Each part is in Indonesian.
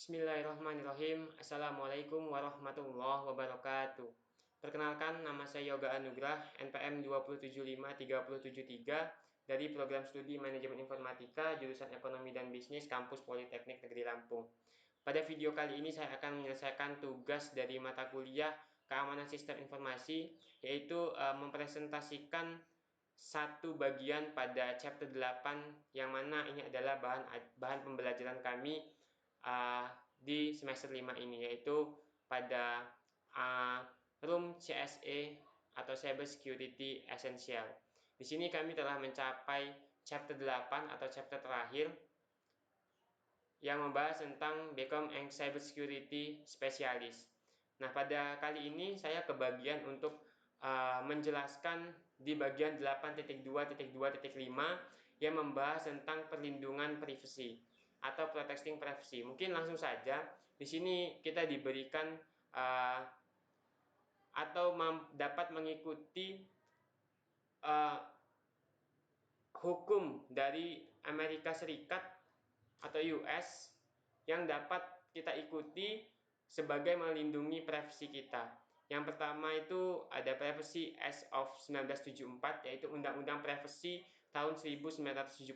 Bismillahirrahmanirrahim. Assalamualaikum warahmatullahi wabarakatuh. Perkenalkan, nama saya Yoga Anugrah, NPM 2753073 dari Program Studi Manajemen Informatika, jurusan Ekonomi dan Bisnis, Kampus Politeknik Negeri Lampung. Pada video kali ini saya akan menyelesaikan tugas dari mata kuliah Keamanan Sistem Informasi, yaitu mempresentasikan satu bagian pada chapter 8, yang mana ini adalah bahan pembelajaran kami di semester 5 ini, yaitu pada Room CSE atau Cyber Security Essential. Di sini kami telah mencapai chapter 8 atau chapter terakhir yang membahas tentang Become and Cyber Security Specialist. Nah, pada kali ini saya kebagian untuk menjelaskan di bagian 8.2.2.5 yang membahas tentang perlindungan privasi atau protecting privacy. Mungkin langsung saja di sini kita diberikan atau dapat mengikuti hukum dari Amerika Serikat atau US yang dapat kita ikuti sebagai melindungi privasi kita. Yang pertama itu ada Privacy Act of 1974, yaitu Undang-Undang Privasi tahun 1974.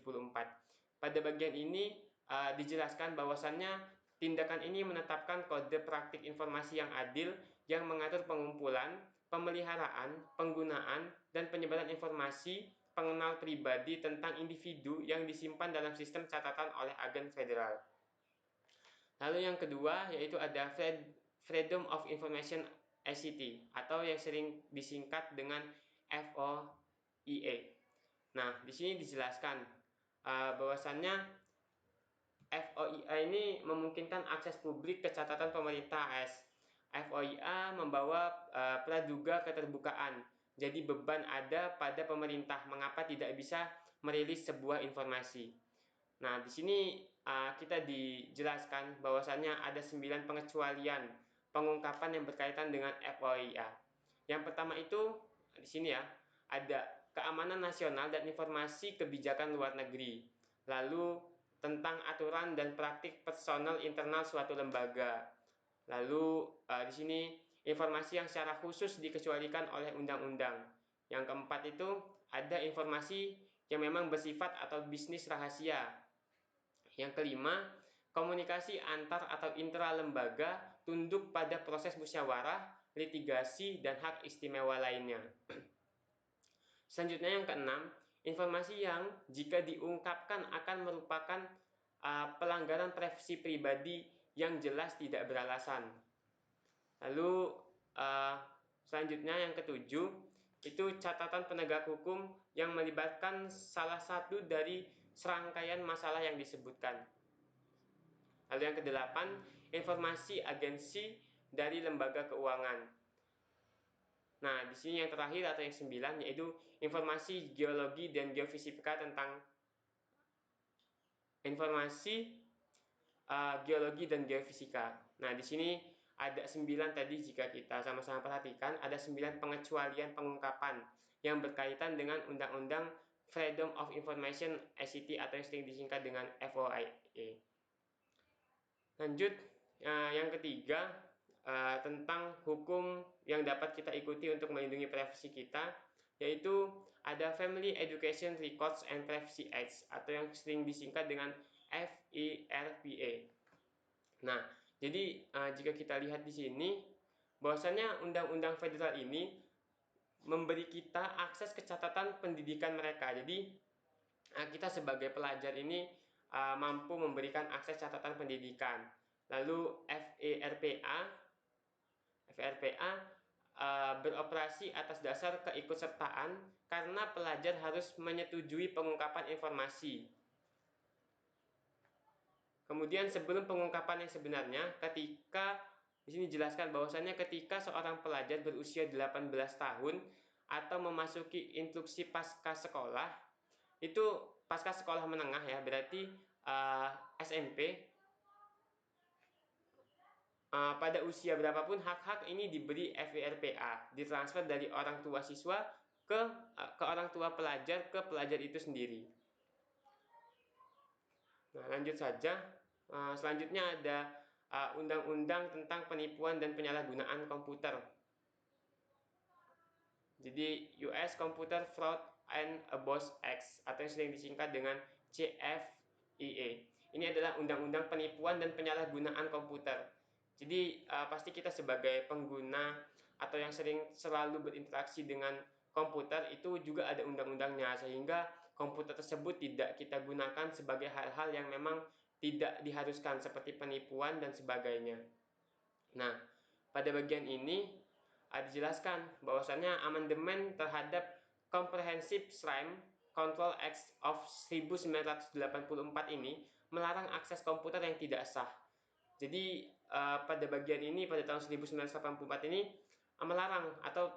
Pada bagian ini dijelaskan bahwasannya tindakan ini menetapkan kode praktik informasi yang adil yang mengatur pengumpulan, pemeliharaan, penggunaan, dan penyebaran informasi pengenal pribadi tentang individu yang disimpan dalam sistem catatan oleh agen federal. Lalu yang kedua yaitu ada Freedom of Information ACT atau yang sering disingkat dengan FOIA. Nah, di sini dijelaskan bahwasannya FOIA ini memungkinkan akses publik ke catatan pemerintah AS. FOIA membawa praduga keterbukaan. Jadi beban ada pada pemerintah mengapa tidak bisa merilis sebuah informasi. Nah, di sini kita dijelaskan bahwasannya ada 9 pengecualian pengungkapan yang berkaitan dengan FOIA. Yang pertama itu di sini ya, ada keamanan nasional dan informasi kebijakan luar negeri. Lalu tentang aturan dan praktik personal internal suatu lembaga. Lalu di sini informasi yang secara khusus dikecualikan oleh undang-undang. Yang keempat itu ada informasi yang memang bersifat atau bisnis rahasia. Yang kelima, komunikasi antar atau intra lembaga tunduk pada proses musyawarah, litigasi, dan hak istimewa lainnya. Selanjutnya yang keenam, informasi yang jika diungkapkan akan merupakan pelanggaran privasi pribadi yang jelas tidak beralasan. Lalu selanjutnya yang ketujuh, itu catatan penegak hukum yang melibatkan salah satu dari serangkaian masalah yang disebutkan. Lalu yang kedelapan, informasi agensi dari lembaga keuangan. Nah, di sini yang terakhir atau yang 9 yaitu informasi geologi dan geofisika tentang informasi geologi dan geofisika. Nah, di sini ada 9 tadi, jika kita sama-sama perhatikan ada 9 pengecualian pengungkapan yang berkaitan dengan Undang-Undang Freedom of Information ACT atau yang sering disingkat dengan FOIA. Lanjut, yang ketiga tentang hukum yang dapat kita ikuti untuk melindungi privasi kita, yaitu ada Family Education Records and Privacy Act atau yang sering disingkat dengan FERPA. Nah, jadi jika kita lihat di sini bahwasanya undang-undang federal ini memberi kita akses ke catatan pendidikan mereka. Jadi kita sebagai pelajar ini mampu memberikan akses catatan pendidikan. Lalu FERPA beroperasi atas dasar keikutsertaan karena pelajar harus menyetujui pengungkapan informasi. Kemudian sebelum pengungkapan yang sebenarnya, ketika di sini dijelaskan bahwasannya ketika seorang pelajar berusia 18 tahun atau memasuki instruksi pasca sekolah, itu pasca sekolah menengah ya, berarti SMP, pada usia berapapun hak-hak ini diberi FERPA, ditransfer dari orang tua siswa ke orang tua pelajar ke pelajar itu sendiri. Nah, lanjut saja. Selanjutnya ada undang-undang tentang penipuan dan penyalahgunaan komputer. Jadi US Computer Fraud and Abuse Act atau yang sering disingkat dengan CFIA. Ini adalah undang-undang penipuan dan penyalahgunaan komputer. Jadi pasti kita sebagai pengguna atau yang selalu berinteraksi dengan komputer itu juga ada undang-undangnya, sehingga komputer tersebut tidak kita gunakan sebagai hal-hal yang memang tidak diharuskan seperti penipuan dan sebagainya. Nah, pada bagian ini dijelaskan bahwasannya amandemen terhadap Comprehensive Crime Control Act of 1984 ini melarang akses komputer yang tidak sah. Jadi pada bagian ini pada tahun 1984 ini melarang atau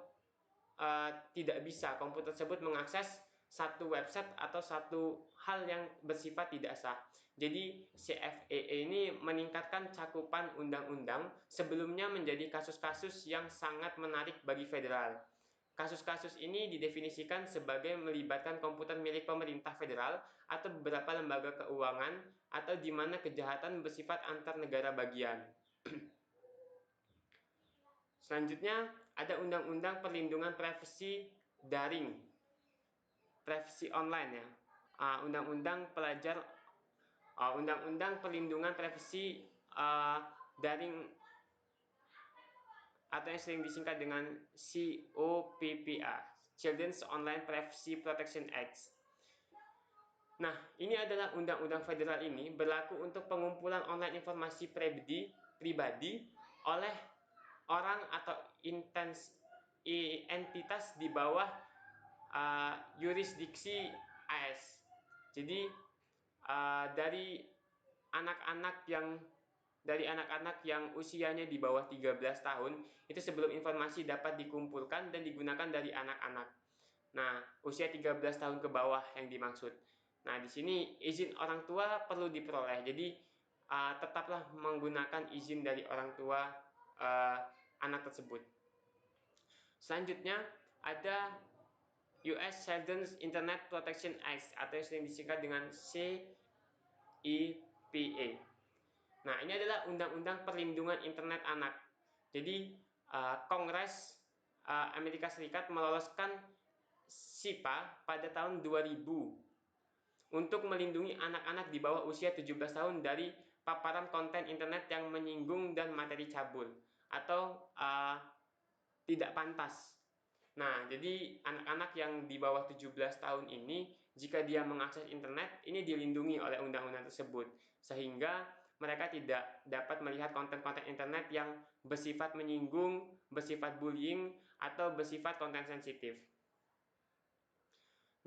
tidak bisa komputer tersebut mengakses satu website atau satu hal yang bersifat tidak sah. Jadi CFAA ini meningkatkan cakupan undang-undang sebelumnya menjadi kasus-kasus yang sangat menarik bagi federal. Kasus-kasus ini didefinisikan sebagai melibatkan komputer milik pemerintah federal atau beberapa lembaga keuangan atau di mana kejahatan bersifat antar negara bagian. Selanjutnya ada Undang-Undang Perlindungan Privasi Daring, privasi online ya. Undang-Undang Perlindungan Privasi Daring atau yang sering disingkat dengan COPPA, Children's Online Privacy Protection Act. Nah, ini adalah undang-undang federal ini berlaku untuk pengumpulan online informasi pribadi oleh orang atau entitas di bawah yurisdiksi AS. Jadi dari anak-anak yang usianya di bawah 13 tahun itu sebelum informasi dapat dikumpulkan dan digunakan dari anak-anak. Nah, usia 13 tahun ke bawah yang dimaksud. Nah, di sini izin orang tua perlu diperoleh. Jadi tetaplah menggunakan izin dari orang tua anak tersebut. Selanjutnya ada US Children's Internet Protection Act atau yang sering disingkat dengan CIPA. Nah, ini adalah Undang-Undang Perlindungan Internet Anak. Jadi Kongres Amerika Serikat meloloskan SIPA pada tahun 2000 untuk melindungi anak-anak di bawah usia 17 tahun dari paparan konten internet yang menyinggung dan materi cabul atau tidak pantas. Nah, jadi anak-anak yang di bawah 17 tahun ini jika dia mengakses internet ini dilindungi oleh undang-undang tersebut, sehingga mereka tidak dapat melihat konten-konten internet yang bersifat menyinggung, bersifat bullying, atau bersifat konten sensitif.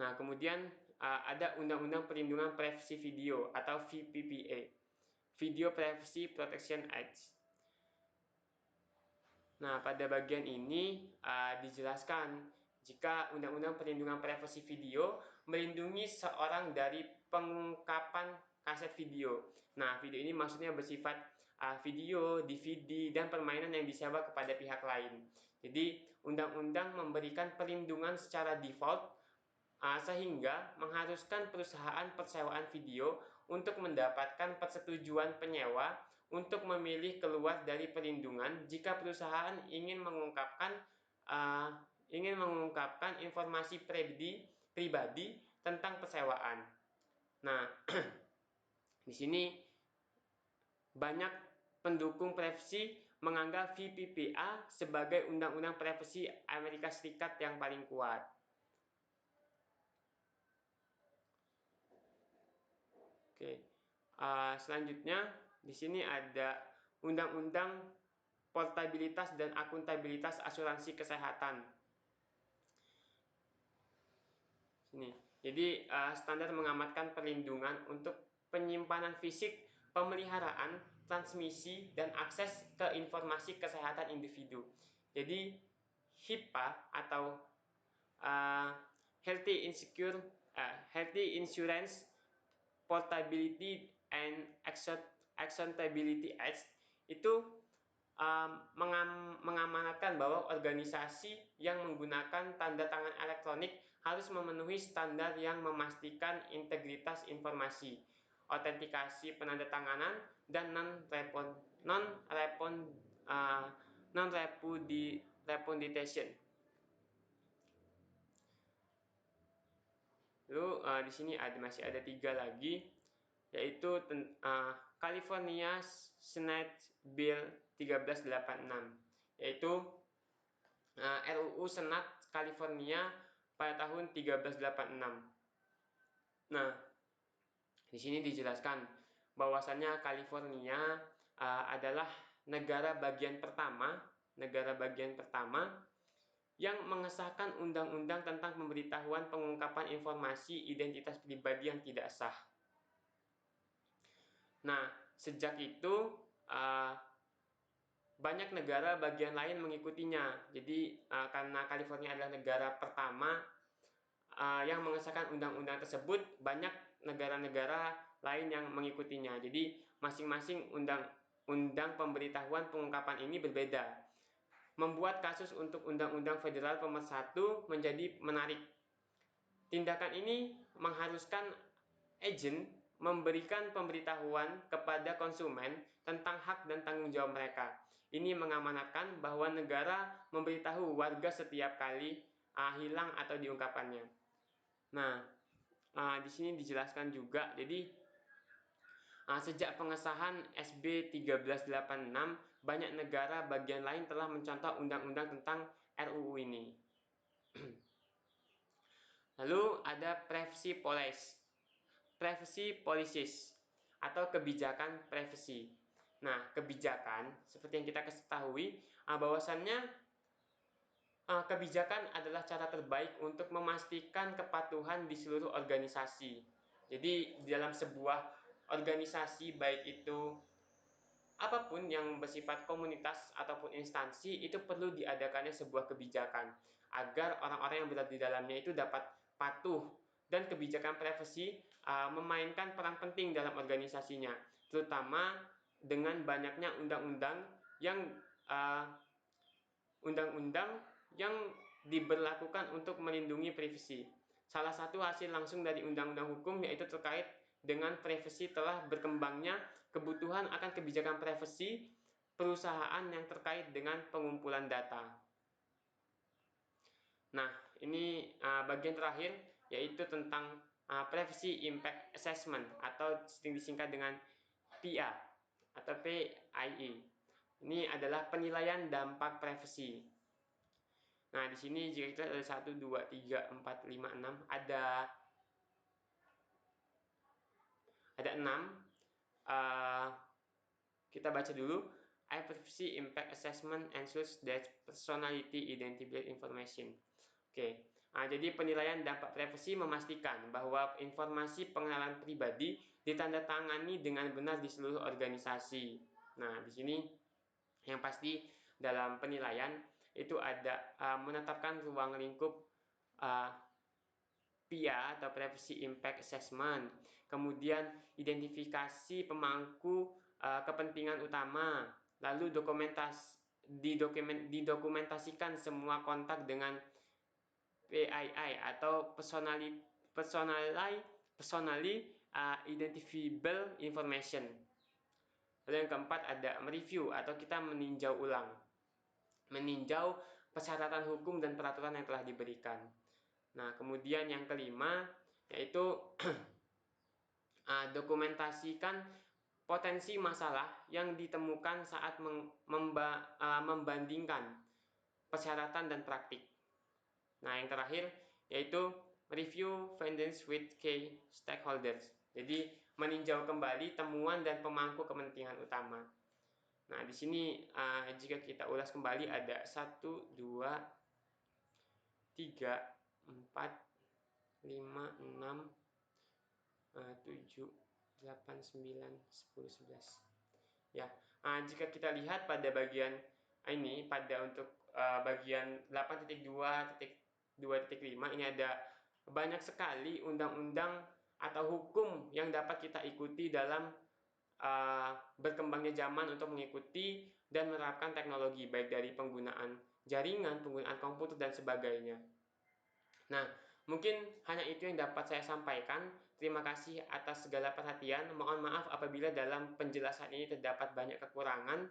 Nah, kemudian ada Undang-Undang Perlindungan Privasi Video atau VPPA, Video Privacy Protection Act. Nah, pada bagian ini dijelaskan jika Undang-Undang Perlindungan Privasi Video melindungi seorang dari pengungkapan kaset video. Nah, video ini maksudnya bersifat video, DVD, dan permainan yang disewa kepada pihak lain. Jadi, undang-undang memberikan perlindungan secara default sehingga mengharuskan perusahaan persewaan video untuk mendapatkan persetujuan penyewa untuk memilih keluar dari perlindungan jika perusahaan ingin mengungkapkan informasi pribadi tentang persewaan. Nah, di sini banyak pendukung privasi menganggap VPPA sebagai undang-undang privasi Amerika Serikat yang paling kuat. Oke, selanjutnya di sini ada Undang-Undang Portabilitas dan Akuntabilitas Asuransi Kesehatan. Sini, jadi standar mengamatkan perlindungan untuk penyimpanan fisik, pemeliharaan, transmisi, dan akses ke informasi kesehatan individu. Jadi HIPAA atau Healthy Insurance Portability and Accountability Act itu mengamanatkan bahwa organisasi yang menggunakan tanda tangan elektronik harus memenuhi standar yang memastikan integritas informasi. autentikasi penandatanganan, dan non-repudiation. Lalu di sini masih ada 3 lagi, yaitu California Senate Bill 1386, yaitu RUU Senat California pada tahun 1386. Nah, di sini dijelaskan bahwasannya California adalah negara bagian pertama yang mengesahkan undang-undang tentang pemberitahuan pengungkapan informasi identitas pribadi yang tidak sah. Nah, sejak itu banyak negara bagian lain mengikutinya. Jadi karena California adalah negara pertama yang mengesahkan undang-undang tersebut, banyak negara-negara lain yang mengikutinya. Jadi masing-masing undang-undang pemberitahuan pengungkapan ini berbeda, membuat kasus untuk Undang-Undang Federal Nomor 1 menjadi menarik. Tindakan ini mengharuskan agen memberikan pemberitahuan kepada konsumen tentang hak dan tanggung jawab mereka. Ini mengamanatkan bahwa negara memberitahu warga setiap kali hilang atau diungkapkannya. Nah, di sini dijelaskan juga, jadi sejak pengesahan SB 1386, banyak negara bagian lain telah mencontoh undang-undang tentang RUU ini. Lalu ada privacy policies atau kebijakan privasi. Nah, kebijakan seperti yang kita ketahui bahwasannya kebijakan adalah cara terbaik untuk memastikan kepatuhan di seluruh organisasi. Jadi, di dalam sebuah organisasi, baik itu apapun yang bersifat komunitas ataupun instansi, itu perlu diadakannya sebuah kebijakan agar orang-orang yang berada di dalamnya itu dapat patuh. Dan kebijakan privasi memainkan peran penting dalam organisasinya, terutama dengan banyaknya undang-undang yang diberlakukan untuk melindungi privasi. Salah satu hasil langsung dari undang-undang hukum yaitu terkait dengan privasi telah berkembangnya kebutuhan akan kebijakan privasi perusahaan yang terkait dengan pengumpulan data. Nah, ini bagian terakhir yaitu tentang Privacy Impact Assessment atau sering disingkat dengan PIA atau PIE. Ini adalah penilaian dampak privasi. Nah, di sini jika kita ada 1, 2, 3, 4, 5, 6, ada 6. Kita baca dulu. Privacy Impact Assessment ensures that personality identifiable information. Oke. Jadi penilaian dampak privasi memastikan bahwa informasi pengenalan pribadi ditandatangani dengan benar di seluruh organisasi. Nah, di sini yang pasti dalam penilaian itu ada menetapkan ruang lingkup PIA atau Privacy Impact Assessment, kemudian identifikasi pemangku kepentingan utama, lalu didokumentasikan semua kontak dengan PII atau personally identifiable information. Lalu yang keempat ada mereview atau kita meninjau persyaratan hukum dan peraturan yang telah diberikan. Nah, kemudian yang kelima yaitu dokumentasikan potensi masalah yang ditemukan saat membandingkan persyaratan dan praktik. Nah, yang terakhir yaitu review findings with key stakeholders. Jadi meninjau kembali temuan dan pemangku kepentingan utama. Nah, di sini jika kita ulas kembali ada 1, 2, 3, 4, 5, 6, 7, 8, 9, 10, 11. Ya, jika kita lihat pada bagian ini, untuk bagian 8.2.2.5 ini ada banyak sekali undang-undang atau hukum yang dapat kita ikuti dalam berkembangnya zaman untuk mengikuti dan menerapkan teknologi, baik dari penggunaan jaringan, penggunaan komputer, dan sebagainya. Nah, mungkin hanya itu yang dapat saya sampaikan Terima kasih atas segala perhatian. Mohon maaf apabila dalam penjelasan ini terdapat banyak kekurangan.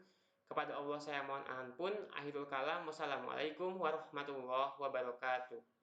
Kepada Allah saya mohon ampun. Akhirul kalam. Wassalamualaikum warahmatullahi wabarakatuh.